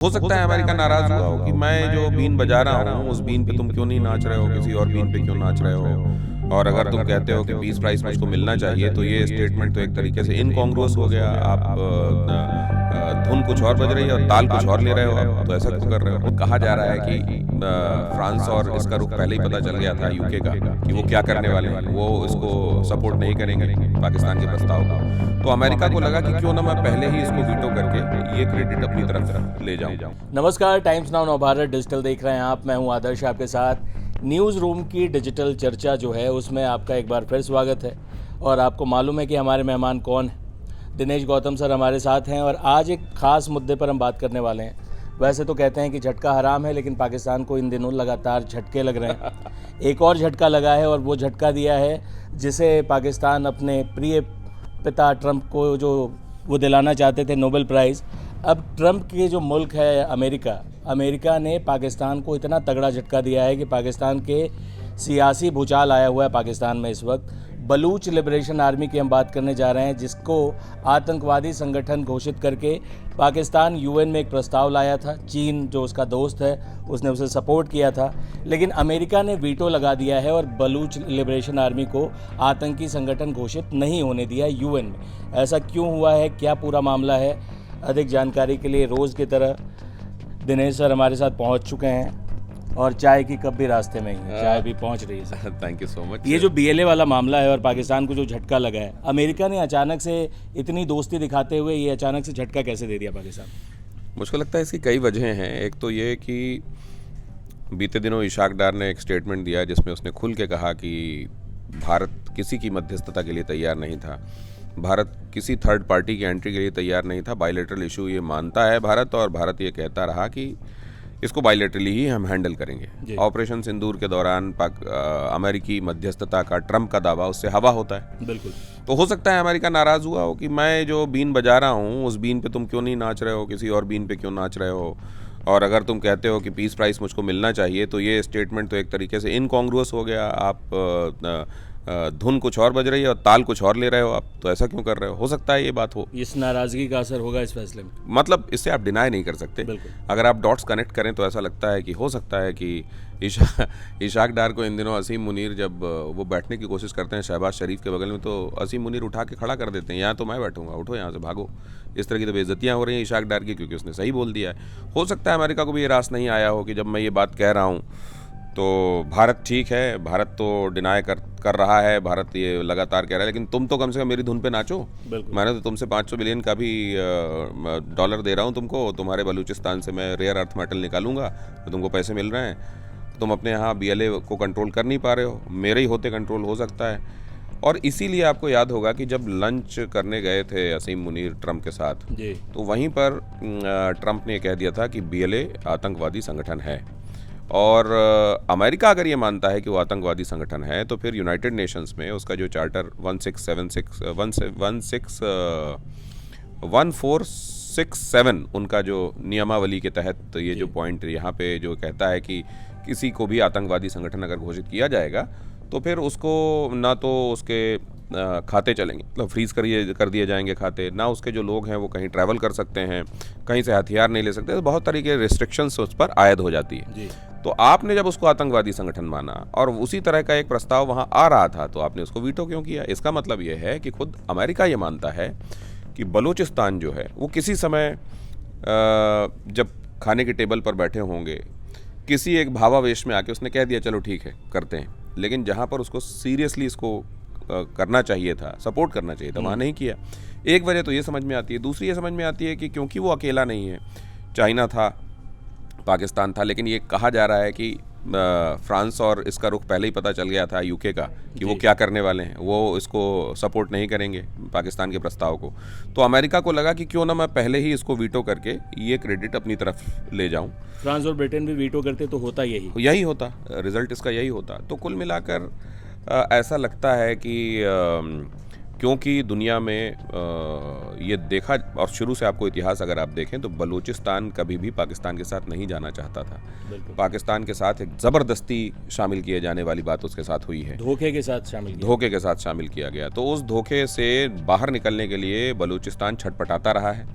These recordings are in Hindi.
हो सकता है अमेरिका नाराज हुआ हो कि मैं जो बीन बजा रहा हूँ उस बीन पे तुम क्यों नहीं नाच रहे हो, किसी और बीन पे क्यों नाच रहे हो। और अगर तुम कहते हो कि पीस प्राइस मुझको मिलना चाहिए, तो ये स्टेटमेंट तो एक तरीके से इनकॉन्ग्रुअस हो गया। आप धुन कुछ और बज रही है और ताल कुछ और ले रहे हो आप, तो ऐसा क्यों कर रहे हो। कहा जा रहा है कि फ्रांस और इसका रुख पहले ही पता चल गया था यूके का कि वो क्या करने वाले हैं, वो इसको सपोर्ट नहीं करेंगे पाकिस्तान के प्रस्ताव को। तो अमेरिका को लगा कि क्यों ना मैं पहले ही इसको वीटो करके ये क्रेडिट अपनी तरफ ले जाऊं। नमस्कार, टाइम्स नाउ नवभारत डिजिटल देख रहे हैं आप। मैं हूं आदर्श आपके साथ। न्यूज़ रूम की डिजिटल चर्चा जो है उसमें आपका एक बार फिर स्वागत है। और आपको मालूम है कि हमारे मेहमान कौन हैं। दिनेश गौतम सर हमारे साथ हैं और आज एक ख़ास मुद्दे पर हम बात करने वाले हैं। वैसे तो कहते हैं कि झटका हराम है, लेकिन पाकिस्तान को इन दिनों लगातार झटके लग रहे हैं। एक और झटका लगा है और वो झटका दिया है जिसे पाकिस्तान अपने प्रिय पिता ट्रंप को जो वो दिलाना चाहते थे नोबेल प्राइज़। अब ट्रंप के जो मुल्क है अमेरिका ने पाकिस्तान को इतना तगड़ा झटका दिया है कि पाकिस्तान के सियासी भूचाल आया हुआ है पाकिस्तान में इस वक्त। बलूच लिबरेशन आर्मी की हम बात करने जा रहे हैं, जिसको आतंकवादी संगठन घोषित करके पाकिस्तान यूएन में एक प्रस्ताव लाया था। चीन जो उसका दोस्त है उसने उसे सपोर्ट किया था, लेकिन अमेरिका ने वीटो लगा दिया है और बलूच लिबरेशन आर्मी को आतंकी संगठन घोषित नहीं होने दिया यूएन में। ऐसा क्यों हुआ है, क्या पूरा मामला है, अधिक जानकारी के लिए रोज़ की तरह दिनेश सर हमारे साथ पहुंच चुके हैं और चाय की कप भी रास्ते में ही है, चाय भी पहुंच रही है sir. Thank you so much. ये जो बीएलए वाला मामला है और पाकिस्तान को जो झटका लगा है, अमेरिका ने अचानक से इतनी दोस्ती दिखाते हुए ये अचानक से झटका कैसे दे दिया पाकिस्तान? मुझको लगता है इसकी कई वजह हैं। एक तो ये कि बीते दिनों इशाक डार ने एक स्टेटमेंट दिया जिसमें उसने खुल के कहा कि भारत किसी की मध्यस्थता के लिए तैयार नहीं था, भारत किसी थर्ड पार्टी की एंट्री के लिए तैयार नहीं था। बायलैटरल इशू ये मानता है भारत, और भारत ये कहता रहा कि इसको बायलैटरली ही हम हैंडल करेंगे। ऑपरेशन सिंदूर के दौरान अमेरिकी मध्यस्थता का ट्रंप का दावा उससे हवा होता है। बिल्कुल। तो हो सकता है अमेरिका नाराज़ हुआ हो कि मैं जो बीन बजा रहा हूँ उस बीन पे तुम क्यों नहीं नाच रहे हो, किसी और बीन पे क्यों नाच रहे हो। और अगर तुम कहते हो कि पीस प्राइस मुझको मिलना चाहिए, तो ये स्टेटमेंट तो एक तरीके से इनकॉन्ग्रुअस हो गया। आप धुन कुछ और बज रही है और ताल कुछ और ले रहे हो आप, तो ऐसा क्यों कर रहे हो सकता है ये बात हो। इस नाराज़गी का असर होगा इस फैसले में, मतलब इससे आप डिनाई नहीं कर सकते। अगर आप डॉट्स कनेक्ट करें तो ऐसा लगता है कि हो सकता है कि इशाक डार को इन दिनों असीम मुनीर जब वो बैठने की कोशिश करते हैं शहबाज शरीफ के बगल में, तो असीम मुनीर उठा के खड़ा कर देते हैं, यहाँ तो मैं बैठूंगा, उठो यहाँ से भागो। इस तरह की तो बेइज्जतियाँ हो रही हैं इशाक डार की, क्योंकि उसने सही बोल दिया है। हो सकता है अमेरिका को भी ये रास नहीं आया हो कि जब मैं ये बात कह रहा हूँ तो भारत ठीक है, भारत तो डिनाई कर रहा है, भारत ये लगातार कह रहा है, लेकिन तुम तो कम से कम मेरी धुन पे नाचो। मैंने तो तुमसे 500 बिलियन का भी डॉलर दे रहा हूँ तुमको, तुम्हारे बलूचिस्तान से मैं रेयर अर्थ मेटल निकालूंगा, तो तुमको पैसे मिल रहे हैं। तुम अपने यहाँ बीएलए को कंट्रोल कर नहीं पा रहे हो, मेरे ही होते कंट्रोल हो सकता है। और इसीलिए आपको याद होगा कि जब लंच करने गए थे असीम मुनीर ट्रंप के साथ, तो वहीं पर ट्रंप ने कह दिया था कि बीएलए आतंकवादी संगठन है। और अमेरिका अगर ये मानता है कि वो आतंकवादी संगठन है, तो फिर यूनाइटेड नेशंस में उसका जो चार्टर 1467 उनका जो नियमावली के तहत ये जो पॉइंट यहाँ पे जो कहता है कि किसी को भी आतंकवादी संगठन अगर घोषित किया जाएगा तो फिर उसको ना तो उसके खाते चलेंगे, मतलब फ्रीज कर दिए जाएंगे खाते, ना उसके जो लोग हैं वो कहीं ट्रैवल कर सकते हैं, कहीं से हथियार नहीं ले सकते, तो बहुत तरीके के रिस्ट्रिक्शंस उस पर आयद हो जाती है। तो आपने जब उसको आतंकवादी संगठन माना और उसी तरह का एक प्रस्ताव वहाँ आ रहा था, तो आपने उसको वीटो क्यों किया? इसका मतलब ये है कि खुद अमेरिका ये मानता है कि बलूचिस्तान जो है वो किसी समय जब खाने के टेबल पर बैठे होंगे, किसी एक भावावेश में आके उसने कह दिया चलो ठीक है करते हैं, लेकिन जहाँ पर उसको सीरियसली इसको करना चाहिए था, सपोर्ट करना चाहिए था, वहाँ नहीं किया। एक वजह तो ये समझ में आती है। दूसरी ये समझ में आती है कि क्योंकि वो अकेला नहीं है, चाइना था, पाकिस्तान था, लेकिन ये कहा जा रहा है कि फ्रांस और इसका रुख पहले ही पता चल गया था यूके का कि वो क्या करने वाले हैं, वो इसको सपोर्ट नहीं करेंगे पाकिस्तान के प्रस्ताव को। तो अमेरिका को लगा कि क्यों ना मैं पहले ही इसको वीटो करके ये क्रेडिट अपनी तरफ ले जाऊं। फ्रांस और ब्रिटेन भी वीटो करते तो होता यही होता, रिजल्ट इसका यही होता। तो कुल मिलाकर ऐसा लगता है कि क्योंकि दुनिया में ये देखा, और शुरू से आपको इतिहास अगर आप देखें तो बलूचिस्तान कभी भी पाकिस्तान के साथ नहीं जाना चाहता था। पाकिस्तान के साथ एक ज़बरदस्ती शामिल किए जाने वाली बात उसके साथ हुई है, धोखे के साथ शामिल किया गया। तो उस धोखे से बाहर निकलने के लिए बलूचिस्तान छटपटाता रहा है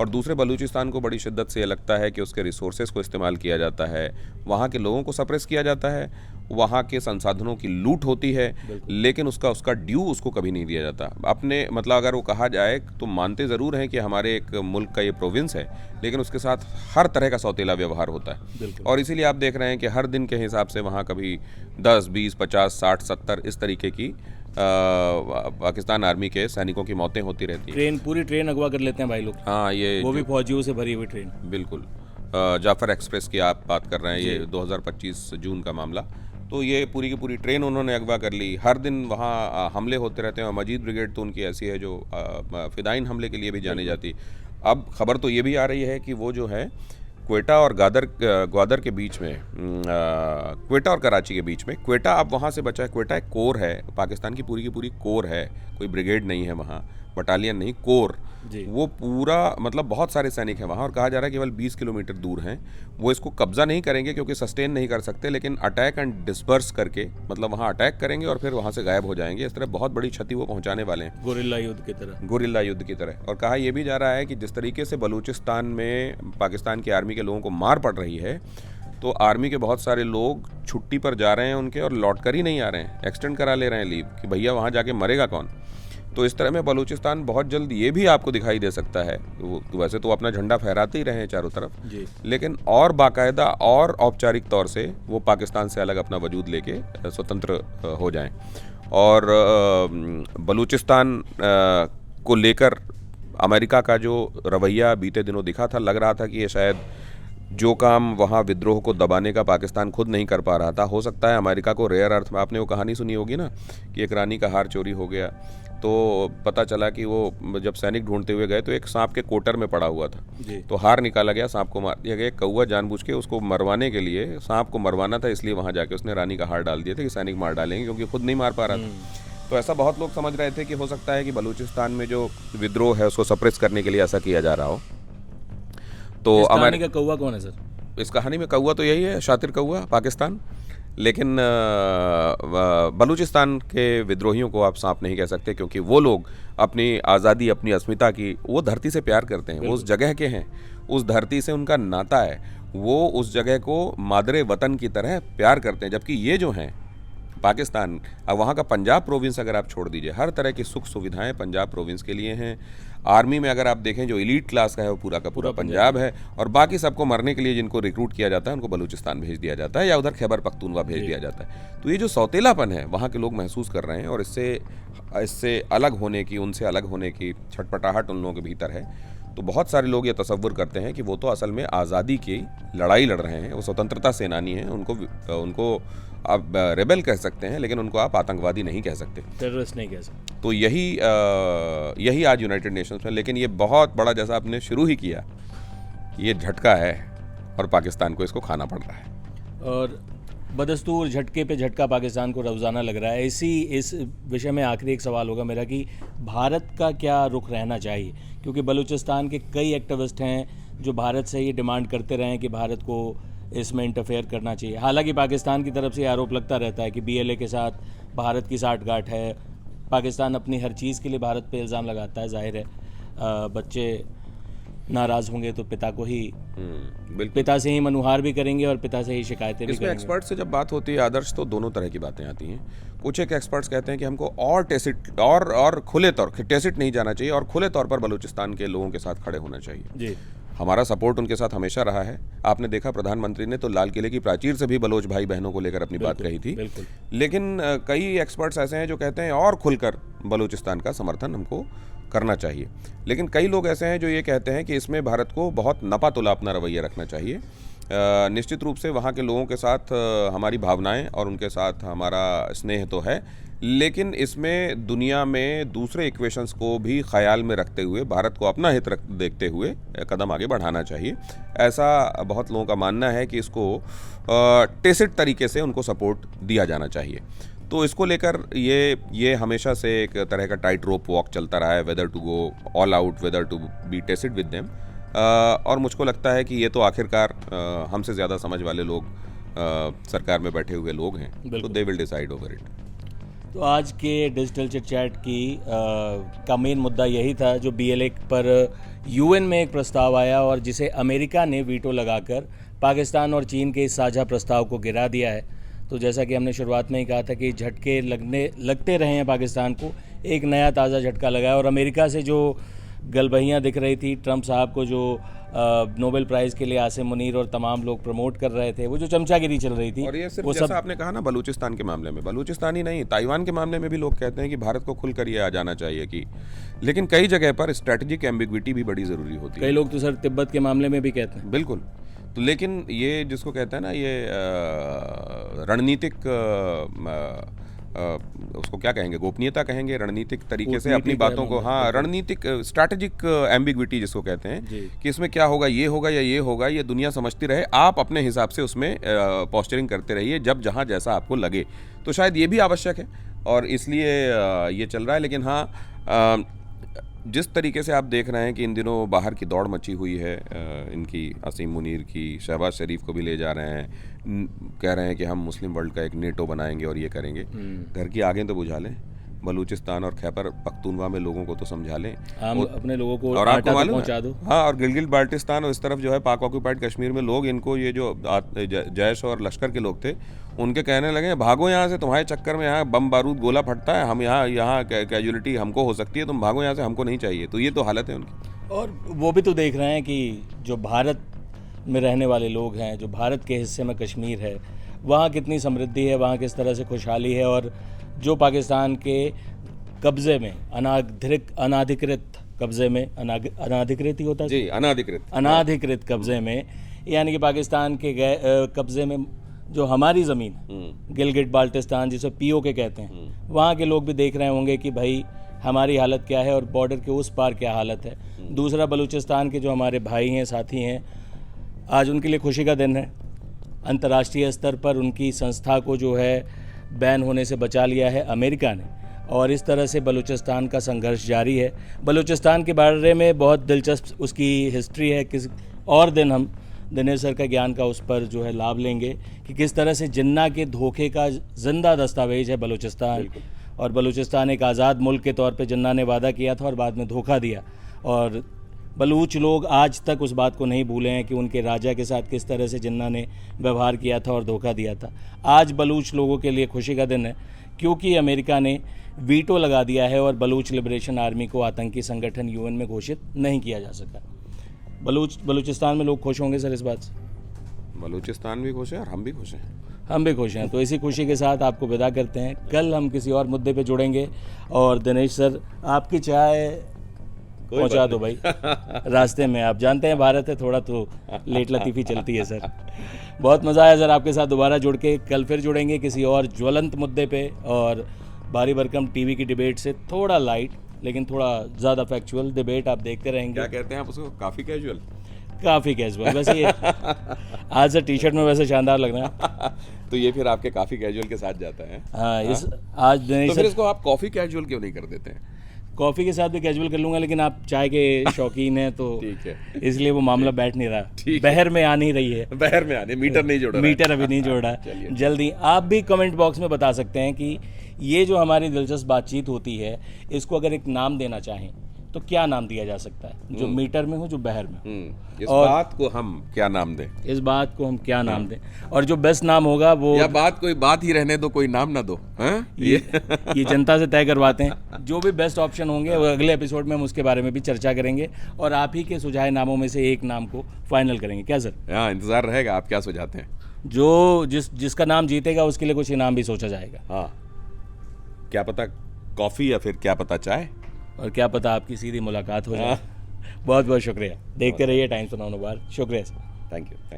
और दूसरे बलूचिस्तान को बड़ी शिद्दत से ये लगता है कि उसके रिसोर्सेज को इस्तेमाल किया जाता है, वहाँ के लोगों को सप्रेस किया जाता है, वहाँ के संसाधनों की लूट होती है, लेकिन उसका ड्यू उसको कभी नहीं दिया जाता। अपने मतलब अगर वो कहा जाए तो मानते ज़रूर हैं कि हमारे एक मुल्क का ये प्रोविंस है, लेकिन उसके साथ हर तरह का सौतेला व्यवहार होता है। और इसीलिए आप देख रहे हैं कि हर दिन के हिसाब से वहाँ कभी 10, 20, 50, 60, 70 इस तरीके की पाकिस्तान आर्मी के सैनिकों की मौतें होती रहती हैं। पूरी ट्रेन अगवा कर लेते हैं भाई लोग। हाँ, ये वो भी फौजियों से भरी हुई ट्रेन। बिल्कुल। जाफर एक्सप्रेस की आप बात कर रहे हैं, ये 2025 जून का मामला। तो ये पूरी की पूरी ट्रेन उन्होंने अगवा कर ली। हर दिन वहाँ हमले होते रहते हैं और मजीद ब्रिगेड तो उनकी ऐसी है जो फिदाइन हमले के लिए भी जानी जाती। अब खबर तो ये भी आ रही है कि वो जो है क्वेटा और ग्वादर के बीच में, क्वेटा और कराची के बीच में, क्वेटा अब वहाँ से बचा है। क्वेटा एक कोर है, पाकिस्तान की पूरी कोर है, कोई ब्रिगेड नहीं है वहाँ, बटालियन नहीं, कोर। वो पूरा मतलब बहुत सारे सैनिक हैं वहाँ, और कहा जा रहा है केवल 20 किलोमीटर दूर हैं। वो इसको कब्जा नहीं करेंगे क्योंकि सस्टेन नहीं कर सकते, लेकिन अटैक एंड डिस्पर्स करके मतलब वहाँ अटैक करेंगे और फिर वहाँ से गायब हो जाएंगे। इस तरह बहुत बड़ी क्षति वो पहुँचाने वाले हैं, गोरिल्ला युद्ध की तरह। और कहा यह भी जा रहा है कि जिस तरीके से बलूचिस्तान में पाकिस्तान की आर्मी के लोगों को मार पड़ रही है, तो आर्मी के बहुत सारे लोग छुट्टी पर जा रहे हैं उनके, और लौट कर ही नहीं आ रहे हैं, एक्सटेंड करा ले रहे हैं लीव कि भैया वहाँ जाके मरेगा कौन। तो इस तरह में बलूचिस्तान बहुत जल्द ये भी आपको दिखाई दे सकता है। वैसे तो अपना झंडा फहराते ही रहे हैं चारों तरफ जी, लेकिन और बाकायदा और औपचारिक तौर से वो पाकिस्तान से अलग अपना वजूद लेके स्वतंत्र हो जाएं। और बलूचिस्तान को लेकर अमेरिका का जो रवैया बीते दिनों दिखा था, लग रहा था कि ये शायद जो काम वहाँ विद्रोह को दबाने का पाकिस्तान खुद नहीं कर पा रहा था, हो सकता है अमेरिका को रेयर अर्थ में, आपने वो कहानी सुनी होगी ना कि एक रानी का हार चोरी हो गया, तो पता चला कि वो जब सैनिक ढूंढते हुए गए तो एक सांप के कोटर में पड़ा हुआ था, तो हार निकाला गया, सांप को मार दिया गया। कौवा जानबूझ के उसको मरवाने के लिए, सांप को मरवाना था, इसलिए वहाँ जाके उसने रानी का हार डाल दिया था कि सैनिक मार डालेंगे, क्योंकि खुद नहीं मार पा रहा था। तो ऐसा बहुत लोग समझ रहे थे कि हो सकता है कि बलूचिस्तान में जो विद्रोह है उसको सप्रेस करने के लिए ऐसा किया जा रहा हो। तो इस कहानी का कौवा कौन है सर? इस कहानी में कौवा तो यही है, शातिर कौवा, पाकिस्तान। लेकिन बलूचिस्तान के विद्रोहियों को आप सांप नहीं कह सकते, क्योंकि वो लोग अपनी आज़ादी, अपनी अस्मिता की, वो धरती से प्यार करते हैं, वो उस जगह के हैं, उस धरती से उनका नाता है, वो उस जगह को मादरे वतन की तरह प्यार करते हैं। जबकि ये जो हैं पाकिस्तान, अब वहाँ का पंजाब प्रोविंस अगर आप छोड़ दीजिए, हर तरह की सुख सुविधाएं पंजाब प्रोविंस के लिए हैं। आर्मी में अगर आप देखें जो एलीट क्लास का है वो पूरा का पूरा पंजाब है, और बाकी सबको मरने के लिए जिनको रिक्रूट किया जाता है उनको बलूचिस्तान भेज दिया जाता है या उधर खैबर पख्तूनवा भेज दिया जाता है। तो ये जो सौतेलापन है वहाँ के लोग महसूस कर रहे हैं, और इससे अलग होने की, उनसे अलग होने की छटपटाहट उन लोगों के भीतर है। तो बहुत सारे लोग ये तसव्वुर करते हैं कि वो तो असल में आज़ादी की लड़ाई लड़ रहे हैं, वो स्वतंत्रता सेनानी हैं, उनको आप रेबेल कह सकते हैं, लेकिन उनको आप आतंकवादी नहीं कह सकते, टेररिस्ट नहीं कह सकते। तो यही आज यूनाइटेड नेशंस में, लेकिन ये बहुत बड़ा, जैसा आपने शुरू ही किया, ये झटका है और पाकिस्तान को इसको खाना पड़ रहा है। और बदस्तूर झटके पे झटका पाकिस्तान को रोज़ाना लग रहा है। इस विषय में आखिरी एक सवाल होगा मेरा कि भारत का क्या रुख रहना चाहिए, क्योंकि बलूचिस्तान के कई एक्टिविस्ट हैं जो भारत से ये डिमांड करते रहे हैं कि भारत को इसमें इंटरफेयर करना चाहिए। हालांकि पाकिस्तान की तरफ से आरोप लगता रहता है कि BLA के साथ भारत की साठगांठ है, पाकिस्तान अपनी हर चीज़ के लिए भारत पे इल्ज़ाम लगाता है। जाहिर है बच्चे नाराज़ होंगे तो पिता को ही, पिता से ही मनुहार भी करेंगे और पिता से ही शिकायतें भी करेंगे। एक्सपर्ट से जब बात होती है आदर्श, तो दोनों तरह की बातें आती हैं। कुछ एक एक्सपर्ट्स कहते हैं कि हमको और टेसिट और खुले तौर, टेसिट नहीं जाना चाहिए और खुले तौर पर बलूचिस्तान के लोगों के साथ खड़े होना चाहिए जी। हमारा सपोर्ट उनके साथ हमेशा रहा है। आपने देखा प्रधानमंत्री ने तो लाल किले की प्राचीर से भी बलोच भाई बहनों को लेकर अपनी बात कही थी। लेकिन कई एक्सपर्ट्स ऐसे हैं जो कहते हैं और खुलकर बलूचिस्तान का समर्थन हमको करना चाहिए। लेकिन कई लोग ऐसे हैं जो ये कहते हैं कि इसमें भारत को बहुत नपा तुला अपना रवैया रखना चाहिए। निश्चित रूप से वहाँ के लोगों के साथ हमारी भावनाएं और उनके साथ हमारा स्नेह तो है, लेकिन इसमें दुनिया में दूसरे इक्वेशंस को भी ख्याल में रखते हुए भारत को अपना हित देखते हुए कदम आगे बढ़ाना चाहिए। ऐसा बहुत लोगों का मानना है कि इसको टेसिट तरीके से उनको सपोर्ट दिया जाना चाहिए। तो इसको लेकर ये हमेशा से एक तरह का टाइट रोप वॉक चलता रहा है, whether to go all out, whether to be tested with them. और मुझको लगता है कि ये तो आखिरकार हमसे ज़्यादा समझ वाले लोग सरकार में बैठे हुए लोग हैं, तो they will decide over it. तो आज के डिजिटल चिट चैट का मेन मुद्दा यही था जो BLA पर UN में एक प्रस्ताव आया और जिसे अमेरिका ने वीटो लगाकर पाकिस्तान और चीन के इस साझा प्रस्ताव को गिरा दिया है। तो जैसा कि हमने शुरुआत में ही कहा था कि झटके लगते रहे हैं पाकिस्तान को, एक नया ताज़ा झटका लगा है। और अमेरिका से जो गलबहियाँ दिख रही थी ट्रंप साहब को, जो नोबेल प्राइज़ के लिए आसिम मुनीर और तमाम लोग प्रमोट कर रहे थे, वो जो चमचागिरी चल रही थी, और ये सिर्फ वो जैसा सब आपने कहा ना बलूचिस्तान के मामले में, बलूचिस्तान ही नहीं, ताइवान के मामले में भी लोग कहते हैं कि भारत को खुलकर ये आ जाना चाहिए कि, लेकिन कई जगह पर स्ट्रेटेजिक एम्बिग्विटी भी बड़ी ज़रूरी होती है। कई लोग तो सर तिब्बत के मामले में भी कहते हैं। बिल्कुल। तो लेकिन ये जिसको कहते हैं ना, ये रणनीतिक उसको क्या कहेंगे, गोपनीयता कहेंगे, रणनीतिक तरीके से अपनी बातों को, हाँ, रणनीतिक स्ट्रैटेजिक एम्बिग्विटी जिसको कहते हैं कि इसमें क्या होगा, ये होगा या ये होगा, ये दुनिया समझती रहे, आप अपने हिसाब से उसमें पोस्चरिंग करते रहिए जब जहाँ जैसा आपको लगे। तो शायद ये भी आवश्यक है और इसलिए ये चल रहा है। लेकिन हाँ, जिस तरीके से आप देख रहे हैं कि इन दिनों बाहर की दौड़ मची हुई है, इनकी आसिम मुनीर की, शहबाज शरीफ को भी ले जा रहे हैं, कह रहे हैं कि हम मुस्लिम वर्ल्ड का एक नेटो बनाएंगे और ये करेंगे। घर की आगें तो बुझा लें, बलूचिस्तान और खैबर पख्तूनवा में लोगों को तो समझा लें, हम अपने लोगों को और आपको मालूम पहुंचा दो। हाँ, और गिलगित बाल्टिस्तान और इस तरफ जो है पाक ऑक्यूपाइड कश्मीर में लोग, इनको ये जो जैश और लश्कर के लोग थे, उनके कहने लगे भागो यहाँ से, तुम्हारे चक्कर में यहाँ बम बारूद गोला फटता है, हम यहाँ कैजुअलिटी हमको हो सकती है, तुम भागो यहाँ से, हमको नहीं चाहिए। तो ये तो हालत है उनकी। और वो भी तो देख रहे हैं कि जो भारत में रहने वाले लोग हैं, जो भारत के हिस्से में कश्मीर है, वहाँ कितनी समृद्धि है, वहाँ किस तरह से खुशहाली है, और जो पाकिस्तान के कब्ज़े में अनाधिकृत कब्ज़े में, अनाधिकृत ही होता है जी, अनाधिकृत कब्ज़े में, यानी कि पाकिस्तान के कब्ज़े में जो हमारी ज़मीन है, गिलगिट बाल्टिस्तान जिसे POK कहते हैं, वहाँ के लोग भी देख रहे होंगे कि भाई हमारी हालत क्या है और बॉर्डर के उस पार क्या हालत है। दूसरा, बलूचिस्तान के जो हमारे भाई हैं, साथी हैं, आज उनके लिए खुशी का दिन है। अंतर्राष्ट्रीय स्तर पर उनकी संस्था को जो है बैन होने से बचा लिया है अमेरिका ने, और इस तरह से बलूचिस्तान का संघर्ष जारी है। बलूचिस्तान के बारे में बहुत दिलचस्प उसकी हिस्ट्री है, किस और दिन हम दिनेश सर का ज्ञान का उस पर जो है लाभ लेंगे कि किस तरह से जिन्ना के धोखे का जिंदा दस्तावेज है बलूचिस्तान। और बलूचिस्तान एक आज़ाद मुल्क के तौर पे जिन्ना ने वादा किया था और बाद में धोखा दिया, और बलूच लोग आज तक उस बात को नहीं भूले हैं कि उनके राजा के साथ किस तरह से जिन्ना ने व्यवहार किया था और धोखा दिया था। आज बलूच लोगों के लिए खुशी का दिन है क्योंकि अमेरिका ने वीटो लगा दिया है और बलूच लिबरेशन आर्मी को आतंकी संगठन UN में घोषित नहीं किया जा सका। बलूचिस्तान में लोग खुश होंगे सर इस बात से? बलूचिस्तान भी खुश है और हम भी खुश हैं। हम भी खुश हैं। तो इसी खुशी के साथ आपको विदा करते हैं। कल हम किसी और मुद्दे पे जुड़ेंगे। और दिनेश सर, आपकी चाय पहुंचा दो भाई रास्ते में। आप जानते हैं भारत है थोड़ा तो लेट लतीफ़ी चलती है सर। बहुत मज़ा आया सर आपके साथ दोबारा जुड़ के। कल फिर जुड़ेंगे किसी और ज्वलंत मुद्दे पे, और भारी भरकम टीवी की डिबेट से थोड़ा लाइट लेकिन थोड़ा ज़्यादा फैक्चुअल डिबेट आप देखते रहेंगे। क्या कहते हैं आप उसको, काफ़ी कैजुअल? काफ़ी कैजुअल। वैसे ये आज सर टी-शर्ट में वैसे शानदार लग रहा है। तो ये फिर आपके काफ़ी कैजुअल के साथ जाता है। हाँ, इस आज तो फिर इसको आप कॉफ़ी कैजुअल क्यों नहीं कर देते हैं? कॉफ़ी के साथ भी कैजुअल कर लूँगा, लेकिन आप चाय के शौकीन हैं तो ठीक है, इसलिए वो मामला बैठ नहीं रहा। बहर में आ नहीं रही है। बहर में आने, मीटर नहीं जोड़ रहा है। मीटर अभी नहीं जोड़ रहा है। जल्दी आप भी कमेंट बॉक्स में बता सकते हैं कि ये जो हमारी दिलचस्प बातचीत होती है, इसको अगर एक नाम देना चाहें तो क्या नाम दिया जा सकता है, जो मीटर में हो, जो बहर में हो। इस बात को हम क्या नाम दें? इस बात को हम क्या नाम दें? और जो बेस्ट नाम होगा वो, या बात कोई बात ही रहने दो, कोई नाम ना दो। ये जनता से तय करवाते हैं। जो भी बेस्ट ऑप्शन होंगे वो अगले एपिसोड में हम उसके बारे में भी चर्चा करेंगे और आप ही के सुझाए नामों में से एक नाम को फाइनल करेंगे। क्या सर? हाँ, इंतजार रहेगा आप क्या सुझाते हैं। जो जिसका नाम जीतेगा उसके लिए कुछ इनाम भी सोचा जाएगा। हाँ, क्या पता कॉफ़ी या फिर क्या पता चाय, और क्या पता आपकी सीधी मुलाकात हो जाए। बहुत बहुत शुक्रिया। देखते रहिए टाइम्स ऑफ नवनवार। शुक्रिया सर। Thank you sir.